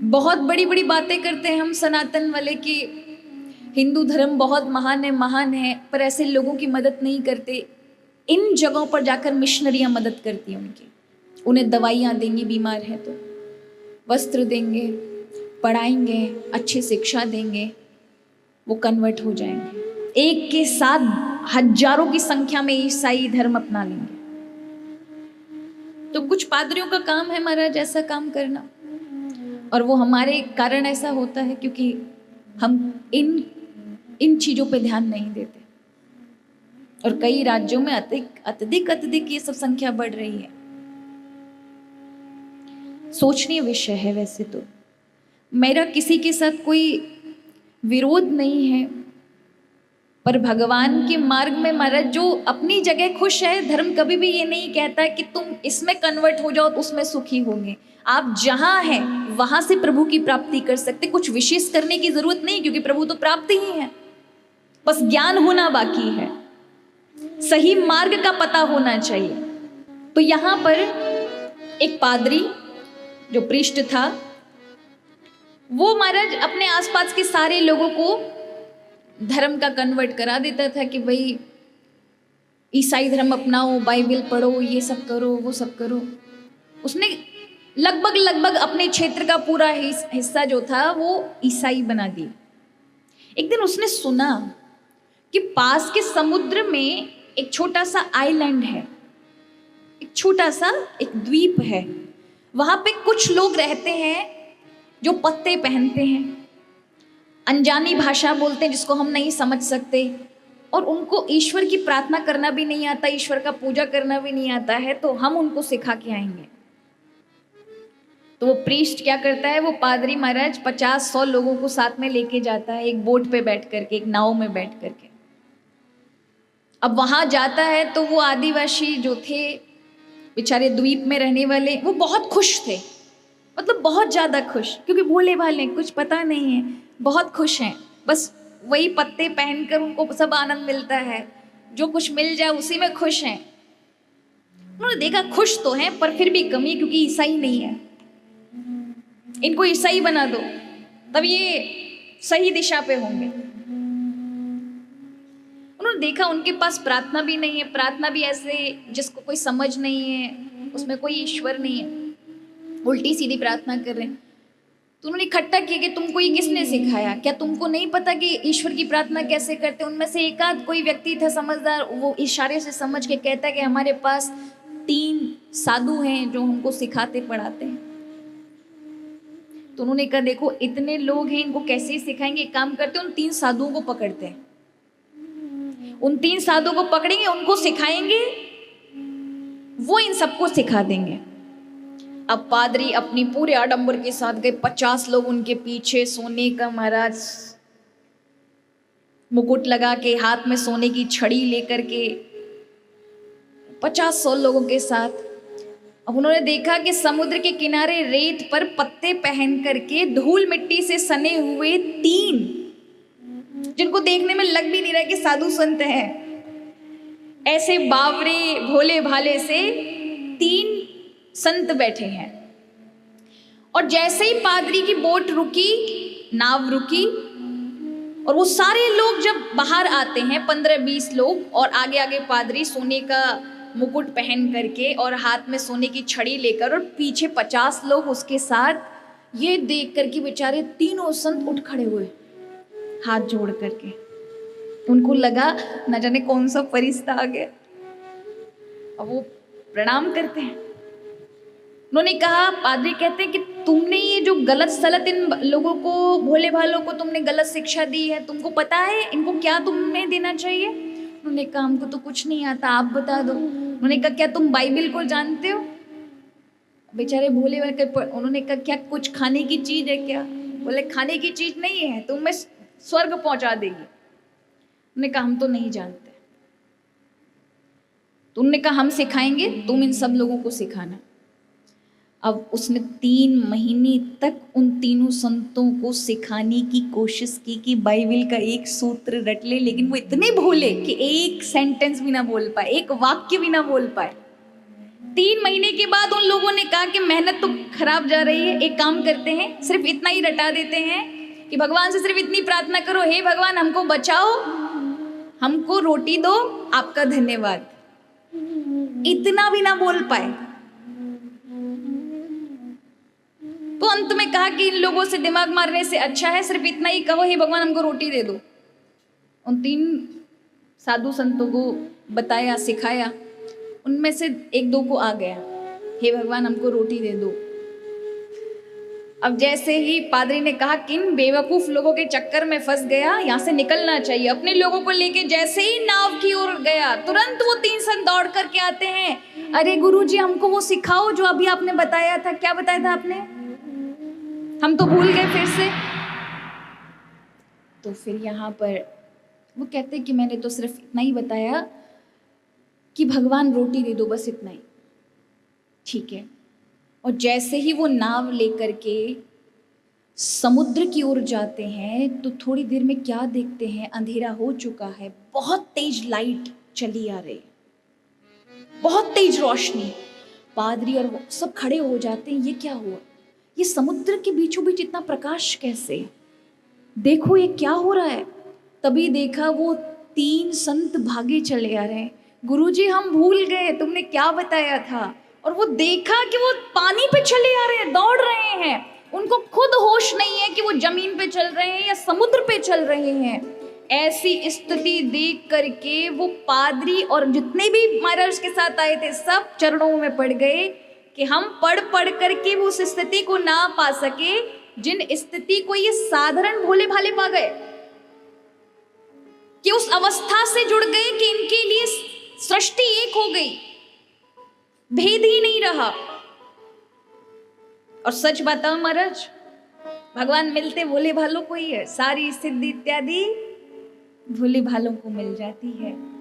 बहुत बड़ी बड़ी बातें करते हैं हम सनातन वाले कि हिंदू धर्म बहुत महान है, पर ऐसे लोगों की मदद नहीं करते। इन जगहों पर जाकर मिशनरियां मदद करती हैं उनकी, उन्हें दवाइयाँ देंगी, बीमार है तो वस्त्र देंगे, पढ़ाएंगे, अच्छी शिक्षा देंगे, वो कन्वर्ट हो जाएंगे। एक के साथ हजारों की संख्या में ईसाई धर्म अपना लेंगे। तो कुछ पादरियों का काम है महाराज ऐसा काम करना, और वो हमारे कारण ऐसा होता है क्योंकि हम इन चीजों पे ध्यान नहीं देते। और कई राज्यों में अत्यधिक ये सब संख्या बढ़ रही है। सोचनीय विषय है। वैसे तो मेरा किसी के साथ कोई विरोध नहीं है, पर भगवान के मार्ग में महाराज जो अपनी जगह खुश है, धर्म कभी भी ये नहीं कहता कि तुम इसमें कन्वर्ट हो जाओ तो उसमें सुखी होंगे। आप जहां हैं वहां से प्रभु की प्राप्ति कर सकते, कुछ विशेष करने की जरूरत नहीं, क्योंकि प्रभु तो प्राप्ति ही है, बस ज्ञान होना बाकी है, सही मार्ग का पता होना चाहिए। तो यहां पर एक पादरी जो पृष्ठ था, वो महाराज अपने आसपास के सारे लोगों को धर्म का कन्वर्ट करा देता था कि भाई ईसाई धर्म अपनाओ, बाइबल पढ़ो, ये सब करो, वो सब करो। उसने लगभग अपने क्षेत्र का पूरा हिस्सा जो था वो ईसाई बना दी। एक दिन उसने सुना कि पास के समुद्र में एक छोटा सा आइलैंड है, एक छोटा सा एक द्वीप है। वहां पे कुछ लोग रहते हैं जो पत्ते पहनते हैं, अनजानी भाषा बोलते हैं जिसको हम नहीं समझ सकते, और उनको ईश्वर की प्रार्थना करना भी नहीं आता, ईश्वर का पूजा करना भी नहीं आता है, तो हम उनको सिखा के आएंगे। तो वो प्रीस्ट क्या करता है, वो पादरी महाराज 50-100 लोगों को साथ में लेके जाता है, एक बोट पे बैठ करके, एक नाव में बैठ करके। अब वहां जाता है तो वो आदिवासी जो थे बेचारे द्वीप में रहने वाले, वो बहुत खुश थे, मतलब बहुत ज्यादा खुश, क्योंकि भोले भाले, कुछ पता नहीं है, बहुत खुश हैं। बस वही पत्ते पहनकर उनको सब आनंद मिलता है, जो कुछ मिल जाए उसी में खुश हैं। उन्होंने देखा खुश तो हैं पर फिर भी कमी, क्योंकि ईसाई नहीं है, इनको ईसाई बना दो तब ये सही दिशा पे होंगे। उन्होंने देखा उनके पास प्रार्थना भी नहीं है, प्रार्थना भी ऐसे जिसको कोई समझ नहीं है, उसमें कोई ईश्वर नहीं है, उल्टी सीधी प्रार्थना कर रहे हैं। तो उन्होंने इकट्ठा किया कि तुमको ये किसने सिखाया, क्या तुमको नहीं पता कि ईश्वर की प्रार्थना कैसे करते। उनमें से एक आध कोई व्यक्ति था समझदार, वो इशारे से समझ के कहता कि हमारे पास 3 साधु हैं जो हमको सिखाते पढ़ाते हैं। तो उन्होंने कहा देखो इतने लोग हैं, इनको कैसे ही सिखाएंगे, एक काम करते हैं उन 3 साधुओं को पकड़ते हैं, उन 3 साधुओं को पकड़ेंगे, उनको सिखाएंगे, वो इन सबको सिखा देंगे। अब पादरी अपनी पूरे आडंबर के साथ गए, 50 लोग उनके पीछे, सोने का महाराज मुकुट लगा के, हाथ में सोने की छड़ी लेकर के 50-100 लोगों के साथ। अब उन्होंने देखा कि समुद्र के किनारे रेत पर पत्ते पहन करके धूल मिट्टी से सने हुए 3, जिनको देखने में लग भी नहीं रहा कि साधु संत हैं, ऐसे बावरे भोले भाले से 3 संत बैठे हैं। और जैसे ही पादरी की बोट रुकी, नाव रुकी, और वो सारे लोग जब बाहर आते हैं 15-20 लोग, और आगे आगे पादरी सोने का मुकुट पहन करके और हाथ में सोने की छड़ी लेकर, और पीछे 50 लोग उसके साथ, ये देख करके बेचारे तीनों संत उठ खड़े हुए हाथ जोड़ करके। उनको लगा न जाने कौन सा फरिश्ता आ गया। अब वो प्रणाम करते हैं। उन्होंने कहा, पादरी कहते हैं कि तुमने ये जो गलत सलत इन लोगों को, भोले भालों को तुमने गलत शिक्षा दी है, तुमको पता है इनको क्या तुम्हें देना चाहिए। उन्होंने कहा हमको तो कुछ नहीं आता, आप बता दो। उन्होंने कहा क्या तुम बाइबल को जानते हो। बेचारे भोले भाले, उन्होंने कहा क्या कुछ खाने की चीज है क्या। बोले खाने की चीज नहीं है, तुम्हें स्वर्ग पहुंचा देगी। उन्होंने कहा हम तो नहीं जानते। तो उन्होंने कहा हम सिखाएंगे, तुम इन सब लोगों को सिखाना। अब उसने 3 महीने तक उन तीनों संतों को सिखाने की कोशिश की कि बाइबल का एक सूत्र रट ले, लेकिन वो इतने भोले कि एक सेंटेंस भी ना बोल पाए, एक वाक्य भी ना बोल पाए। 3 महीने के बाद उन लोगों ने कहा कि मेहनत तो खराब जा रही है, एक काम करते हैं, सिर्फ इतना ही रटा देते हैं कि भगवान से सिर्फ इतनी प्रार्थना करो, हे भगवान हमको बचाओ, हमको रोटी दो, आपका धन्यवाद। इतना भी ना बोल पाए तो अंत में कहा कि इन लोगों से दिमाग मारने से अच्छा है सिर्फ इतना ही कहो, हे भगवान हमको रोटी दे दो। उन 3 साधु संतों को बताया, सिखाया, उनमें से 1-2 को आ गया, हे भगवान हमको रोटी दे दो। अब जैसे ही पादरी ने कहा किन बेवकूफ लोगों के चक्कर में फंस गया, यहाँ से निकलना चाहिए, अपने लोगों को लेके जैसे ही नाव की ओर गया, तुरंत वो 3 संत दौड़ करके आते हैं, अरे गुरुजी हमको वो सिखाओ जो अभी आपने बताया था। क्या बताया था आपने? हम तो भूल गए फिर से। तो फिर यहाँ पर वो कहते कि मैंने तो सिर्फ इतना ही बताया कि भगवान रोटी दे दो, बस इतना ही। ठीक है। और जैसे ही वो नाव लेकर के समुद्र की ओर जाते हैं तो थोड़ी देर में क्या देखते हैं, अंधेरा हो चुका है, बहुत तेज लाइट चली आ रही, बहुत तेज रोशनी। पादरी और वो सब खड़े हो जाते हैं, ये क्या हुआ, ये समुद्र के बीचों बीच इतना प्रकाश कैसे, देखो ये क्या हो रहा है। तभी देखा वो 3 संत भागे चले आ रहे हैं, गुरुजी हम भूल गए तुमने क्या बताया था। और वो देखा कि वो पानी पे चले आ रहे हैं, दौड़ रहे हैं, उनको खुद होश नहीं है कि वो जमीन पे चल रहे हैं या समुद्र पे चल रहे हैं। ऐसी स्थिति देख करके वो पादरी और जितने भी महाराज के साथ आए थे सब चरणों में पड़ गए कि हम पढ़ पढ़ करके वो उस स्थिति को ना पा सके जिन स्थिति को ये साधारण भोले भाले पा गए, कि उस अवस्था से जुड़ गए कि इनके लिए सृष्टि एक हो गई, भेद ही नहीं रहा। और सच बताओ महाराज, भगवान मिलते भोले भालों को ही है, सारी सिद्धि इत्यादि भोले भालों को मिल जाती है।